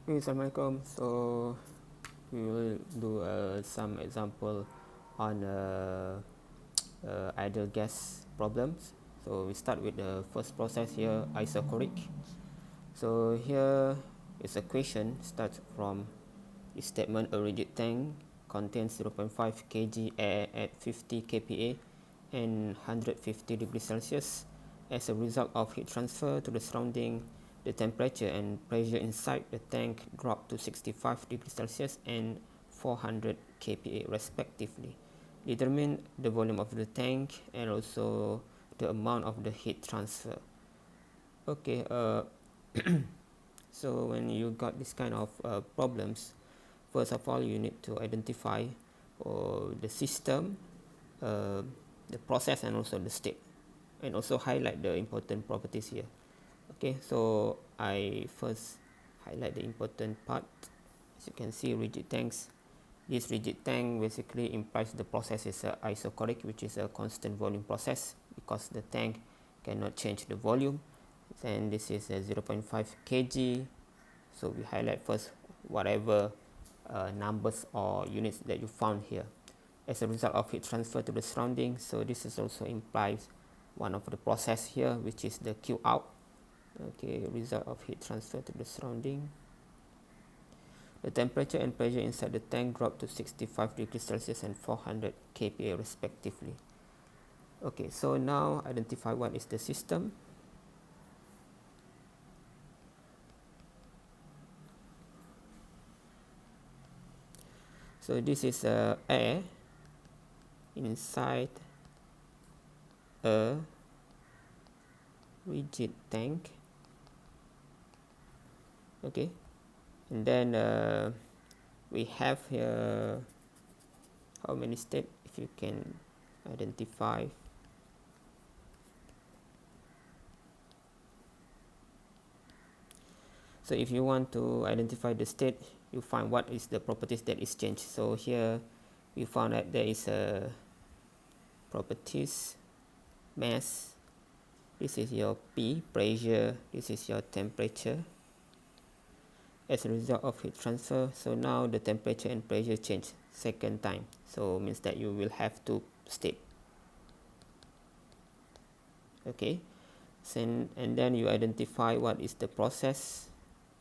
Assalamualaikum. So we will do some example on ideal gas problems. So we start with the first process here, isochoric. So here is a question starts from the statement: a rigid tank contains 0.5 kg air at 50 kPa and 150 degrees Celsius. As a result of heat transfer to the surrounding, the temperature and pressure inside the tank drop to 65 degrees Celsius and 400 kPa respectively. Determine the volume of the tank and also the amount of the heat transfer. Okay, so when you got this kind of problems, first of all you need to identify the system, the process, and also the state, and also highlight the important properties here. Okay, so I first highlight the important part. As you can see, rigid tanks. This rigid tank basically implies the process is isochoric, which is a constant volume process because the tank cannot change the volume. And this is a 0.5 kg. So we highlight first whatever numbers or units that you found here as a result of heat transfer to the surrounding. So this is also implies one of the process here, which is the Q out. Okay, result of heat transfer to the surrounding. The temperature and pressure inside the tank drop to 65 degrees Celsius and 400 kPa respectively. Okay, so now identify what is the system. So this is air inside a rigid tank. Okay, and then we have here how many states, if you can identify. So if you want to identify the state, you find what is the properties that is changed. So here we found that there is a properties, mass, this is your P, pressure, this is your temperature as a result of heat transfer. So now the temperature and pressure change second time, so means that you will have two state. Okay, and then you identify what is the process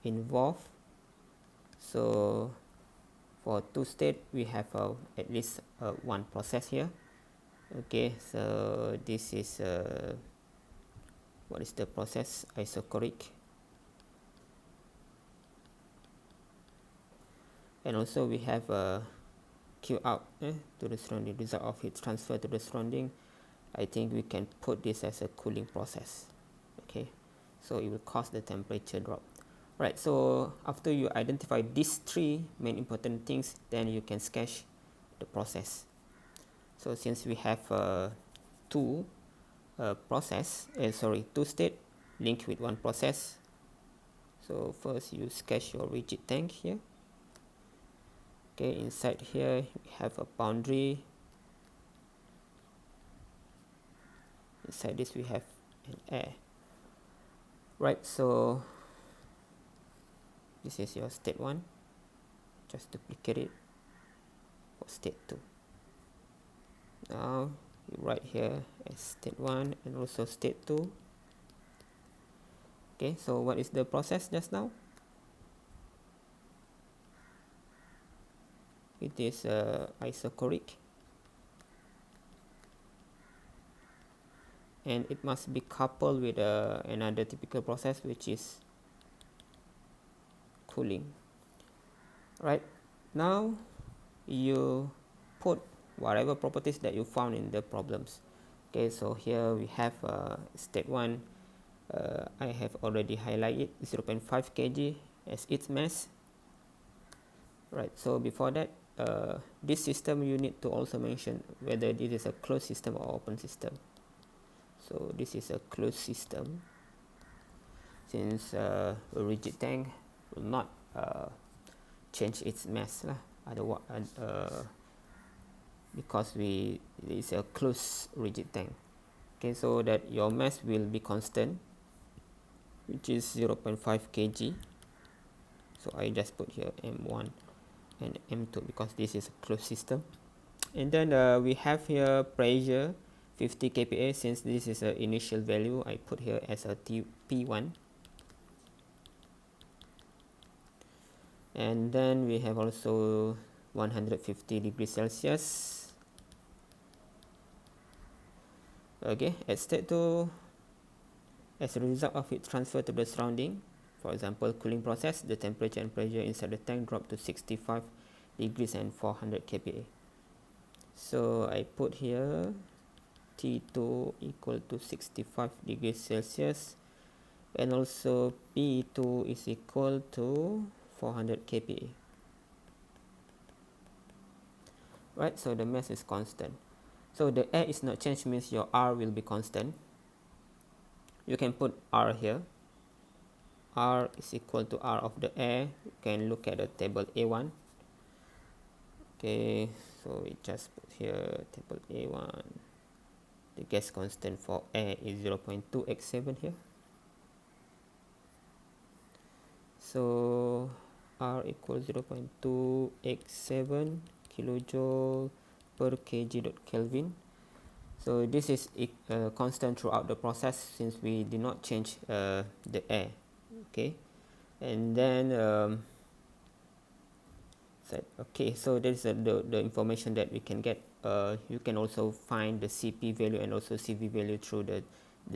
involved. So for two state we have at least one process here. Okay, so this is what is the process? Isochoric. And also we have a Q out to the surrounding, result of heat transfer to the surrounding. I think we can put this as a cooling process. Okay, so it will cause the temperature drop. Right, so after you identify these three main important things, then you can sketch the process. So since we have two two state linked with one process, so first you sketch your rigid tank here. Okay, inside here we have a boundary. Inside this we have an air. Right, so this is your state 1. Just duplicate it for state 2. Now you write here as state 1 and also state 2. Okay, so what is the process just now? It is isochoric, and it must be coupled with another typical process, which is cooling. Right, now you put whatever properties that you found in the problems. Okay, so here we have state 1. I have already highlighted 0.5 kg as its mass. Right, so before that, this system you need to also mention whether this is a closed system or open system. So this is a closed system, since a rigid tank will not change its mass otherwise, because it is a closed rigid tank. Okay, so that your mass will be constant, which is 0.5 kg. So I just put here M1 and M2 because this is a closed system. And then we have here pressure 50 kPa. Since this is an initial value, I put here as a P1. And then we have also 150 degrees Celsius. Okay, at state 2, as a result of heat transfer to the surrounding, for example cooling process, the temperature and pressure inside the tank drop to 65 degrees and 400 kPa. So I put here T2 equal to 65 degrees Celsius, and also P2 is equal to 400 kPa. Right, so the mass is constant. So the air is not changed, means your R will be constant. You can put R here. R is equal to R of the air. You can look at the table A1. Okay, so we just put here table A1. The gas constant for air is 0.287 here. So R equals 0.287 kilojoule per kg dot Kelvin. So this is constant throughout the process since we did not change the air. Okay, and then so that is the information that we can get. You can also find the CP value and also CV value through the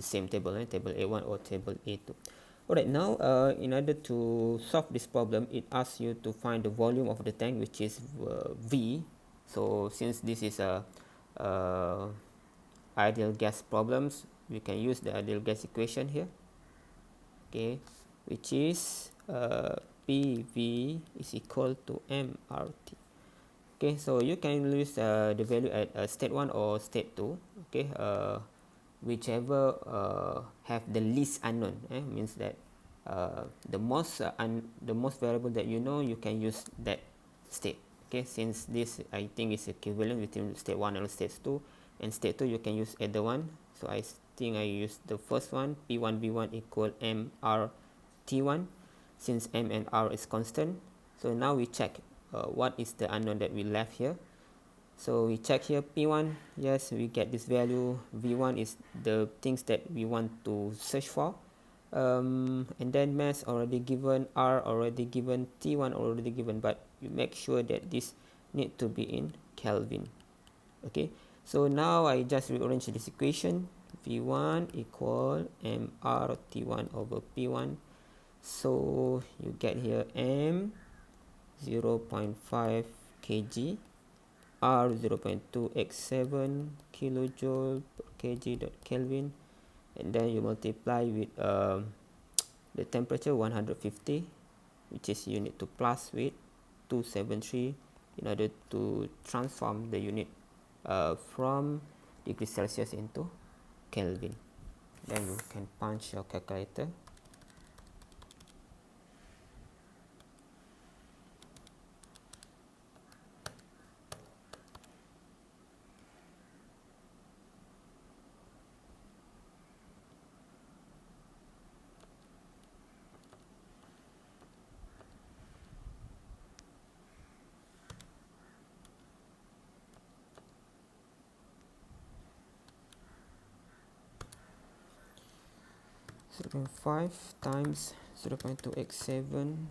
same table, table A1 or table A2. Alright, now in order to solve this problem, it asks you to find the volume of the tank, which is V. So since this is a ideal gas problems, we can use the ideal gas equation here, okay, which is PV is equal to mRT. Okay, so you can use the value at state 1 or state 2, okay, whichever have the least unknown, means that the most variable that you know, you can use that state. Okay, since this I think is equivalent between state 1 and state 2, and state 2 you can use either one. So I think I use the first one, P1 V1 equal mR T1, since m and r is constant. So now we check what is the unknown that we left here. So we check here P1, yes, we get this value. V1 is the things that we want to search for, and then mass already given, R already given, T1 already given, but you make sure that this need to be in Kelvin. Okay, so now I just rearrange this equation. V1 equal mR T1 over P1. So you get here M 0.5 kg, R 0.287 kilojoule per kg dot Kelvin, and then you multiply with the temperature 150, which is you need to plus with 273 in order to transform the unit from degrees Celsius into Kelvin. Then you can punch your calculator. So 5 times 0.287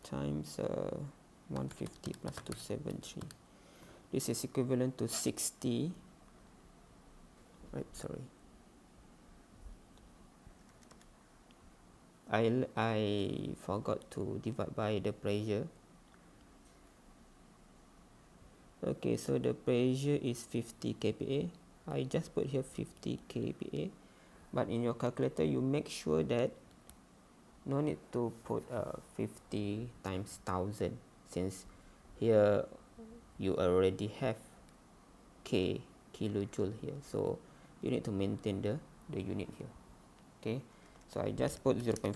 times 150 plus 273. This is equivalent to 60. Right, sorry. I forgot to divide by the pressure. Okay, so the pressure is 50 kPa. I just put here 50 kPa. But in your calculator, you make sure that no need to put 50 times 1000, since here you already have kilojoule here. So you need to maintain the unit here. Okay, so I just put 0.5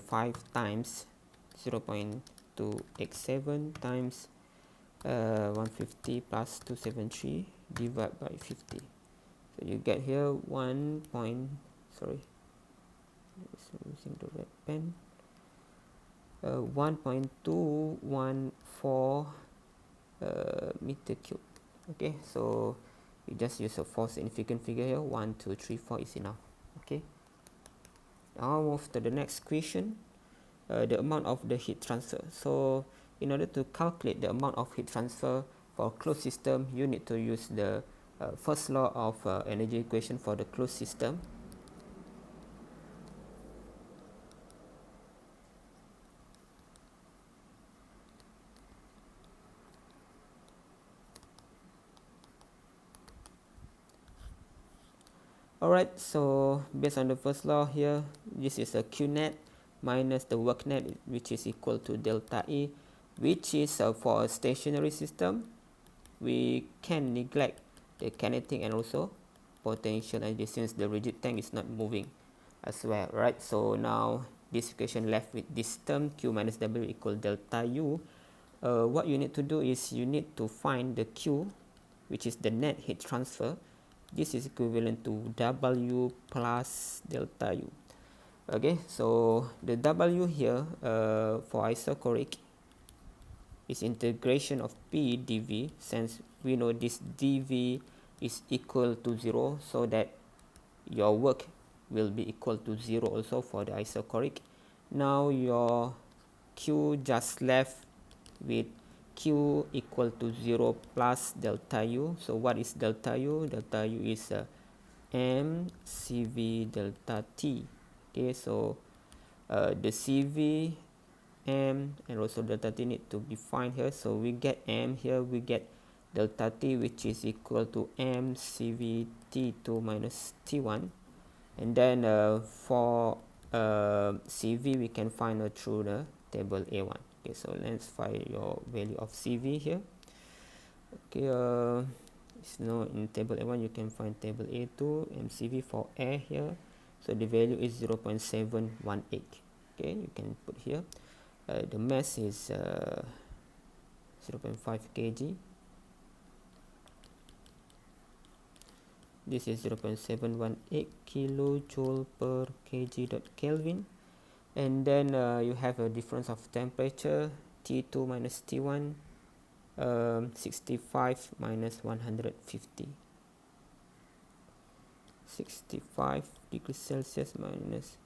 times 0.287 times 150 plus 273 divided by 50. So you get here 1. Sorry, using the red pen. 1.214 meter cube. Okay, so you just use a 4 significant figure here. 1, 2, 3, 4 is enough. Okay, now move to the next question. The amount of the heat transfer. So in order to calculate the amount of heat transfer for a closed system, you need to use the first law of energy equation for the closed system. Alright, so based on the first law here, this is a Q net minus the work net, which is equal to delta E, which is for a stationary system. We can neglect the kinetic and also potential energy since the rigid tank is not moving as well, right? So now this equation left with this term Q minus W equal delta U. What you need to do is you need to find the Q, which is the net heat transfer. This is equivalent to W plus delta U. Okay, so the W here for isochoric is integration of P dV, since we know this dV is equal to 0, so that your work will be equal to 0 also for the isochoric. Now your Q just left with Q equal to 0 plus delta U. So what is delta U? Delta U is M CV delta T. Okay, so the CV, M, and also delta T need to be defined here. So we get M here, we get delta T, which is equal to M CV T2 minus T1. And then for CV, we can find through the table A1. Okay, so let's find your value of CV here. Okay, it's now in table A1, you can find table A2, MCV for air here. So the value is 0.718. Okay, you can put here. The mass is 0.5 kg. This is 0.718 kilojoule per kg dot Kelvin. And then you have a difference of temperature, T2 minus T1, 65 minus 150. 65 degrees Celsius minus,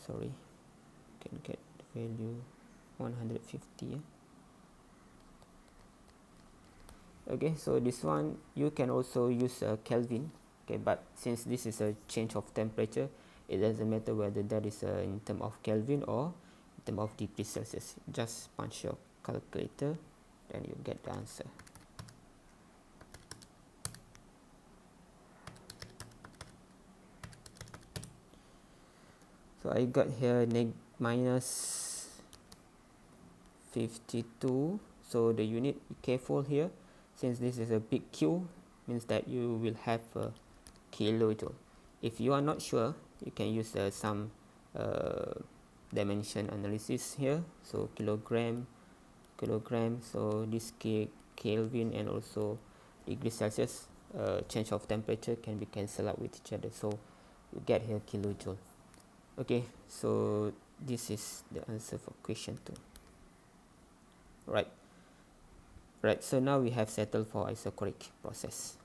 sorry, can get the value 150. Yeah? Okay, so this one you can also use Kelvin. Okay, but since this is a change of temperature, it doesn't matter whether that is in terms of Kelvin or in terms of degrees Celsius. Just punch your calculator, then you get the answer. So I got here minus 52. So the unit, be careful here, since this is a big Q, means that you will have a kilojoule. If you are not sure, you can use some dimension analysis here. So kilogram, so this Kelvin and also degrees Celsius, change of temperature can be cancelled out with each other, so you get here kilojoule. Okay, so this is the answer for question 2. Right, so now we have settled for isochoric process.